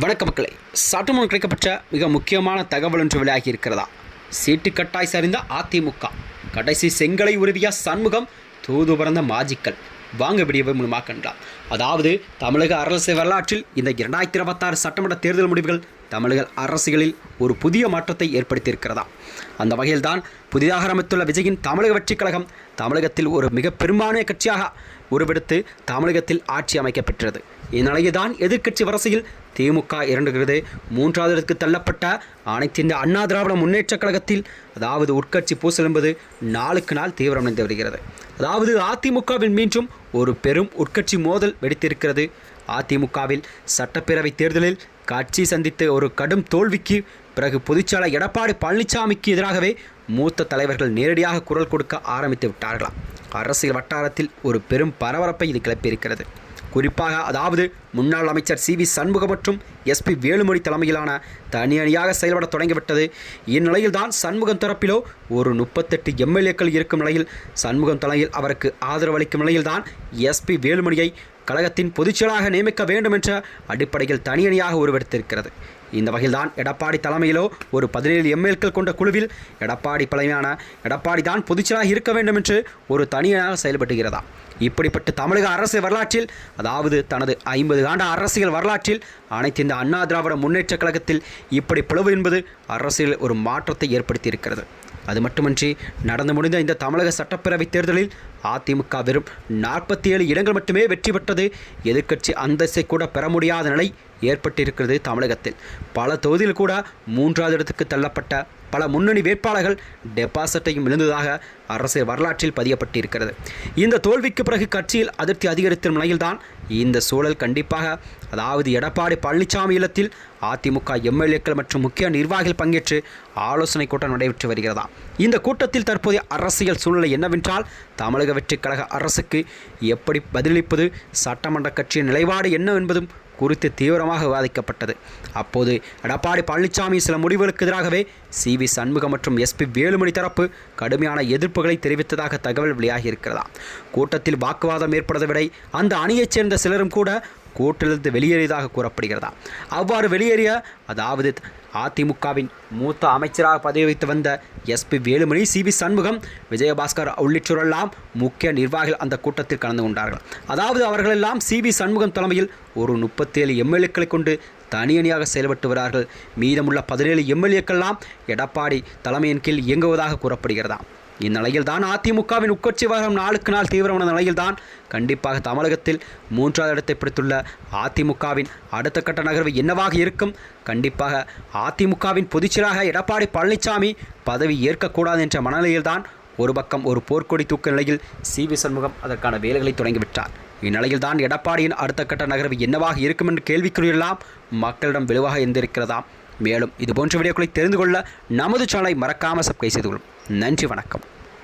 வணக்க மக்களே, சற்றுமுன் கிடைக்கப்பட்ட மிக முக்கியமான தகவல் ஒன்று வெளியாகி இருக்கிறதா? சீட்டு கட்டாய் சரிந்த அதிமுக, கடைசி செங்கலை உருவிய சண்முகம், தூது பறந்த மாஜிக்கல். வாங்க வீடியோவை மூலமாக கண்டால், அதாவது தமிழக அரசியல் வரலாற்றில் இந்த 2026 சட்டமன்ற தேர்தல் முடிவுகள் தமிழக அரசியலில் ஒரு புதிய மாற்றத்தை ஏற்படுத்தியிருக்கிறதா? அந்த வகையில்தான் புதிதாக அமைத்துள்ள விஜயின் தமிழக வெற்றிக் கழகம் தமிழகத்தில் ஒரு மிக பெரும்பான்மை கட்சியாக உருவெடுத்து தமிழகத்தில் ஆட்சி அமைக்கப்பெற்றது. இந்நிலையில்தான் எதிர்க்கட்சி வரிசையில் திமுக இறங்குகிறது. மூன்றாவது இடத்துக்கு தள்ளப்பட்ட அனைத்து இந்த அண்ணா திராவிட முன்னேற்றக் கழகத்தில் அதாவது உட்கட்சி பூசல் என்பது நாளுக்கு நாள் தீவிரமடைந்து வருகிறது. அதாவது அதிமுகவில் மீண்டும் ஒரு பெரும் உட்கட்சி மோதல் வெடித்திருக்கிறது. அதிமுகவில் சட்டப்பேரவை தேர்தலில் கட்சி சந்தித்த ஒரு கடும் தோல்விக்கு பிறகு பொதுச்செயலாளர் எடப்பாடி பழனிசாமிக்கு எதிராகவே மூத்த தலைவர்கள் நேரடியாக குரல் கொடுக்க ஆரம்பித்து விட்டார்களாம். அரசியல் வட்டாரத்தில் ஒரு பெரும் பரபரப்பை இது கிளப்பியிருக்கிறது. குறிப்பாக அதாவது முன்னாள் அமைச்சர் சி.வி. சண்முகம் மற்றும் எஸ்.பி. வேலுமணி தலைமையிலான தனி அணியாக செயல்பட தொடங்கிவிட்டது. இந்நிலையில்தான் சண்முகம் தரப்பிலோ ஒரு 38 எம்எல்ஏக்கள் இருக்கும் நிலையில் சண்முகம் தலையில் அவருக்கு ஆதரவு அளிக்கும் நிலையில்தான் எஸ்.பி. வேலுமணியை கழகத்தின் பொதுச்செயலாளராக நியமிக்க வேண்டும் என்ற அடிப்படையில் தனி அணியாக உருவெடுத்திருக்கிறது. இந்த வகையில்தான் எடப்பாடி தலைமையிலோ ஒரு 17 எம்எல்ஏக்கள் கொண்ட குழுவில் எடப்பாடி தான் பொதுச்செயலாளராக இருக்க வேண்டும் என்று ஒரு தனியாக செயல்பட்டுகிறதா? இப்படிப்பட்ட தமிழக அரசியல் வரலாற்றில், அதாவது தனது 50 ஆண்டு அரசியல் வரலாற்றில் அனைத்து இந்த அண்ணா திராவிட முன்னேற்றக் கழகத்தில் இப்படி பிளவு என்பது அரசியல் ஒரு மாற்றத்தை ஏற்படுத்தியிருக்கிறது. அது மட்டுமின்றி நடந்து முடிந்த இந்த தமிழக சட்டப்பேரவைத் தேர்தலில் அதிமுக வெறும் 47 இடங்கள் மட்டுமே வெற்றி பெற்றது. எதிர்க்கட்சி அந்தஸ்தை கூட பெற முடியாத நிலை ஏற்பட்டிருக்கிறது. தமிழகத்தில் பல தொகுதியில் கூட மூன்றாவது இடத்துக்கு தள்ளப்பட்ட பல முன்னணி வேட்பாளர்கள் டெபாசிட்டையும் இழந்ததாக அரசியல் வரலாற்றில் பதியப்பட்டிருக்கிறது. இந்த தோல்விக்கு பிறகு கட்சியில் அதிருப்தி அதிகரித்த நிலையில்தான் இந்த சூழல் கண்டிப்பாக, அதாவது எடப்பாடி பழனிசாமி இல்லத்தில் அதிமுக எம்எல்ஏக்கள் மற்றும் முக்கிய நிர்வாகிகள் பங்கேற்று ஆலோசனை கூட்டம் நடைபெற்று வருகிறதா? இந்த கூட்டத்தில் தற்போதைய அரசியல் சூழ்நிலை என்னவென்றால், தமிழக வெற்றிக் கழக அரசுக்கு எப்படி பதிலளிப்பது, சட்டமன்ற கட்சியின் நிலைப்பாடு என்ன என்பதும் குறித்து தீவிரமாக விவாதிக்கப்பட்டது. அப்போது எடப்பாடி பழனிசாமி சில முடிவுகளுக்கு எதிராகவே சி.வி. சண்முகம் மற்றும் எஸ்.பி. வேலுமணி தரப்பு கடுமையான எதிர்ப்புகளை தெரிவித்ததாக தகவல் வெளியாகி இருக்கிறதா? கூட்டத்தில் வாக்குவாதம் ஏற்படுவதை விட அந்த அணியைச் சேர்ந்த சிலரும் கூட கூட்டிலிருந்து வெளியேறியதாக கூறப்படுகிறதா? அவ்வாறு வெளியேறிய, அதாவது அதிமுகவின் மூத்த அமைச்சராக பதவி வைத்து வந்த எஸ்.பி. வேலுமணி, சி.வி. சண்முகம், விஜயபாஸ்கர் உள்ளிட்டோரெல்லாம் முக்கிய நிர்வாகிகள் அந்த கூட்டத்தில் கலந்து கொண்டார்கள். அதாவது அவர்களெல்லாம் சி.வி. சண்முகம் தலைமையில் ஒரு 37 எம்எல்ஏக்களை கொண்டு தனி அணியாக செயல்பட்டு வருகிறார்கள். மீதமுள்ள 17 எம்எல்ஏக்கள்லாம் எடப்பாடி தலைமையின் கீழ் இயங்குவதாக கூறப்படுகிறதா? இந்நிலையில்தான் அதிமுகவின் உட்கட்சி விவகாரம் நாளுக்கு நாள் தீவிரமான நிலையில்தான் கண்டிப்பாக தமிழகத்தில் மூன்றாவது இடத்தை பிடித்துள்ள அதிமுகவின் அடுத்த கட்ட நகர்வு என்னவாக இருக்கும்? கண்டிப்பாக அதிமுகவின் பொதுச்செயலாளராக எடப்பாடி பழனிசாமி பதவி ஏற்கக்கூடாது என்ற மனநிலையில்தான் ஒரு பக்கம் ஒரு போர்க்கொடி தூக்க நிலையில் சி.வி. சண்முகம் அதற்கான வேலைகளை தொடங்கிவிட்டார். இந்நிலையில்தான் எடப்பாடியின் அடுத்த கட்ட நகர்வு என்னவாக இருக்கும் என்று கேள்விக்குறியெல்லாம் மக்களிடம் விளைவாக இருந்திருக்கிறதா? மேலும் இதுபோன்ற வீடியோக்களை தெரிந்து கொள்ள நமது சேனலை மறக்காமல் சப்ஸ்கிரைப் செய்து கொள்ளும். நன்றி, வணக்கம்.